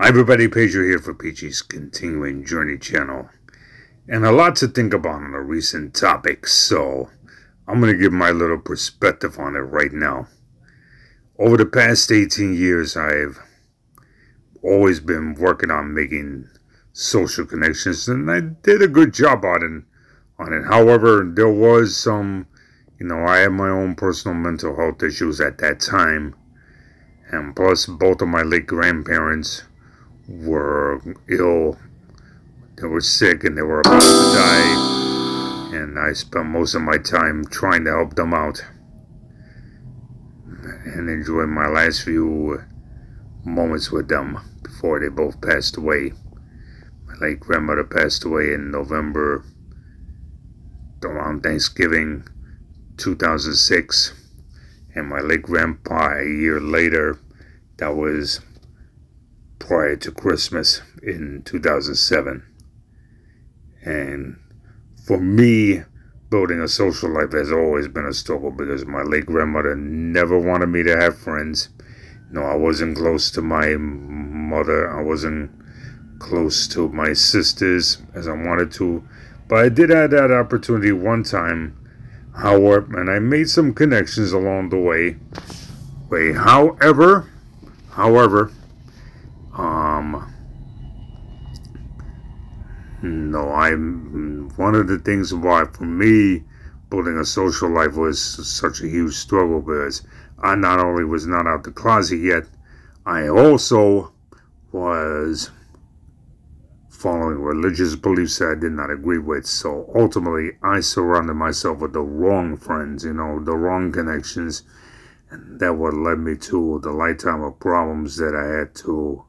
Hi everybody, Pedro here for Peachy's Continuing Journey channel. And a lot to think about on a recent topic, so I'm going to give my little perspective on it right now. Over the past 18 years, I've always been working on making social connections, and I did a good job on it. However, there was some, I had my own personal mental health issues at that time, and plus both of my late grandparents were ill. They were sick and they were about to die, and I spent most of my time trying to help them out and enjoy my last few moments with them before they both passed away. My late grandmother passed away in November around Thanksgiving 2006, and my late grandpa a year later. That was prior to Christmas in 2007. And for me, building a social life has always been a struggle because my late grandmother never wanted me to have friends. I wasn't close to my mother. I wasn't close to my sisters as I wanted to. But I did have that opportunity one time, however, and I made some connections along the way. However, one of the things why for me building a social life was such a huge struggle because I not only was not out the closet yet, I also was following religious beliefs that I did not agree with. So ultimately, I surrounded myself with the wrong friends, the wrong connections, and that what led me to the lifetime of problems that I had to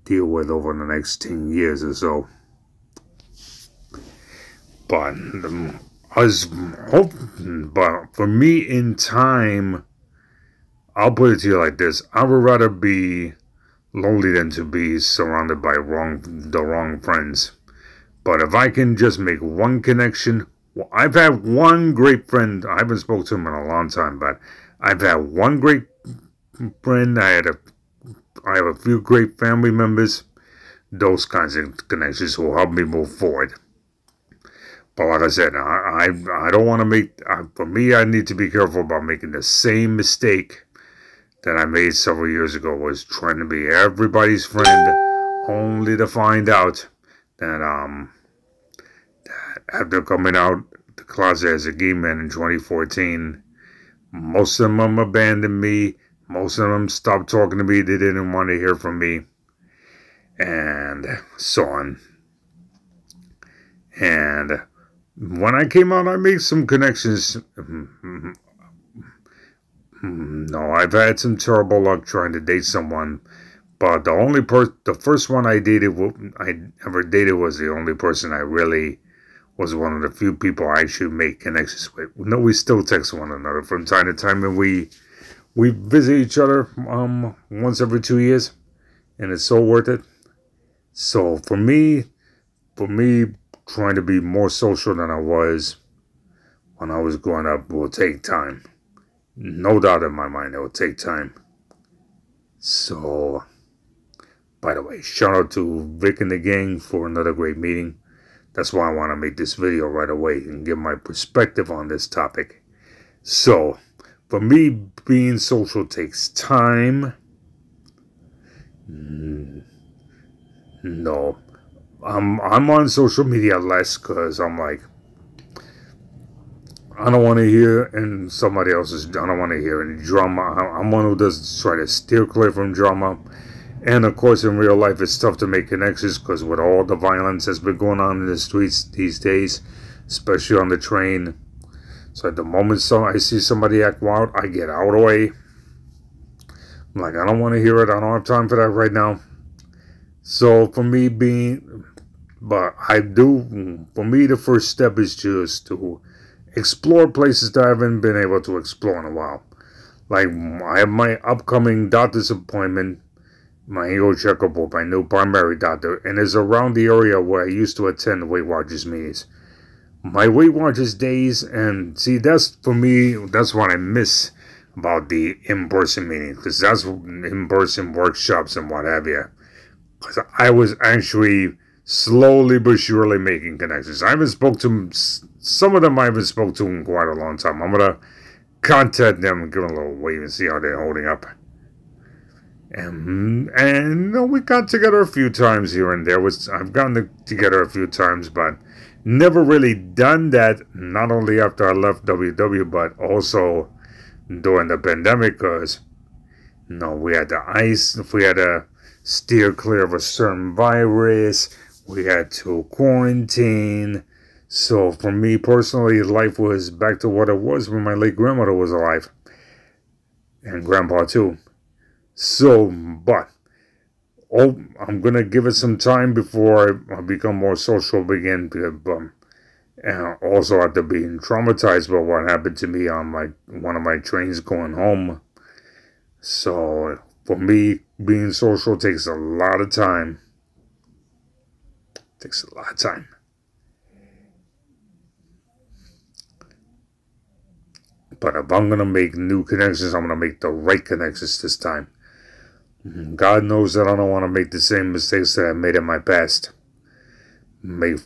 deal with over the next 10 years or so. But for me in time, I'll put it to you like this. I would rather be lonely than to be surrounded by the wrong friends. But if I can just make one connection, I've had one great friend. I haven't spoken to him in a long time, but I've had one great friend. I have a few great family members. Those kinds of connections will help me move forward. But like I said, I don't want to make, for me, I need to be careful about making the same mistake that I made several years ago, was trying to be everybody's friend, only to find out that after coming out the closet as a gay man in 2014, most of them abandoned me. Most of them stopped talking to me. They didn't want to hear from me, and so on. And when I came out, I made some connections. No, I've had some terrible luck trying to date someone, but the first one I ever dated was the only person I really was one of the few people I actually make connections with. No, we still text one another from time to time, and we visit each other once every 2 years, and it's so worth it. So for me, trying to be more social than I was when I was growing up will take time. No doubt in my mind, it will take time. So, by the way, shout out to Vic and the gang for another great meeting. That's why I want to make this video right away and give my perspective on this topic. So, for me, being social takes time. No. I'm on social media less because I'm like, I don't want to hear I don't want to hear any drama. I'm one who does try to steer clear from drama. And of course, in real life, it's tough to make connections because with all the violence that's been going on in the streets these days, especially on the train. So at the moment I see somebody act wild, I get out of the way. I'm like, I don't want to hear it. I don't have time for that right now. So for me the first step is just to explore places that I haven't been able to explore in a while. Like, I have my upcoming doctor's appointment, my annual checkup with my new primary doctor, and it's around the area where I used to attend Weight Watchers meetings. My Weight Watchers days, and see, that's for me, that's what I miss about the in-person meetings, because that's in-person workshops and what have you. because I was actually slowly but surely making connections. I haven't spoke to some of them. I haven't spoke to in quite a long time. I'm gonna contact them and give them a little wave and see how they're holding up. And we got together a few times here and there. I've gotten together a few times, but never really done that. Not only after I left WW, but also during the pandemic, because we had to we had to steer clear of a certain virus. We had to quarantine. So for me personally, life was back to what it was when my late grandmother was alive, and grandpa too. So, but I'm gonna give it some time before I become more social again. And also after being traumatized by what happened to me on one of my trains going home. So for me, being social takes a lot of time. Takes a lot of time. But if I'm gonna make new connections, I'm gonna make the right connections this time. God knows that I don't want to make the same mistakes that I made in my past. Make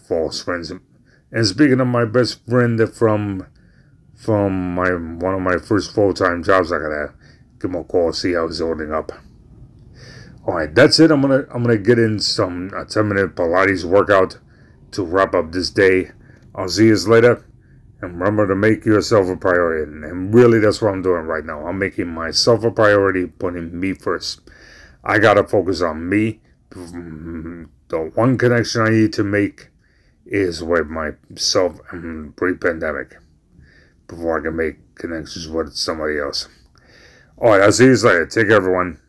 false friends. And speaking of my best friend from one of my first full-time jobs, I gotta give him a call, see how he's holding up. All right, that's it. I'm gonna get in some 10-minute Pilates workout to wrap up this day. I'll see you later. And remember to make yourself a priority. And really, that's what I'm doing right now. I'm making myself a priority, putting me first. I got to focus on me. The one connection I need to make is with myself pre-pandemic, before I can make connections with somebody else. All right, I'll see you later. Take care, everyone.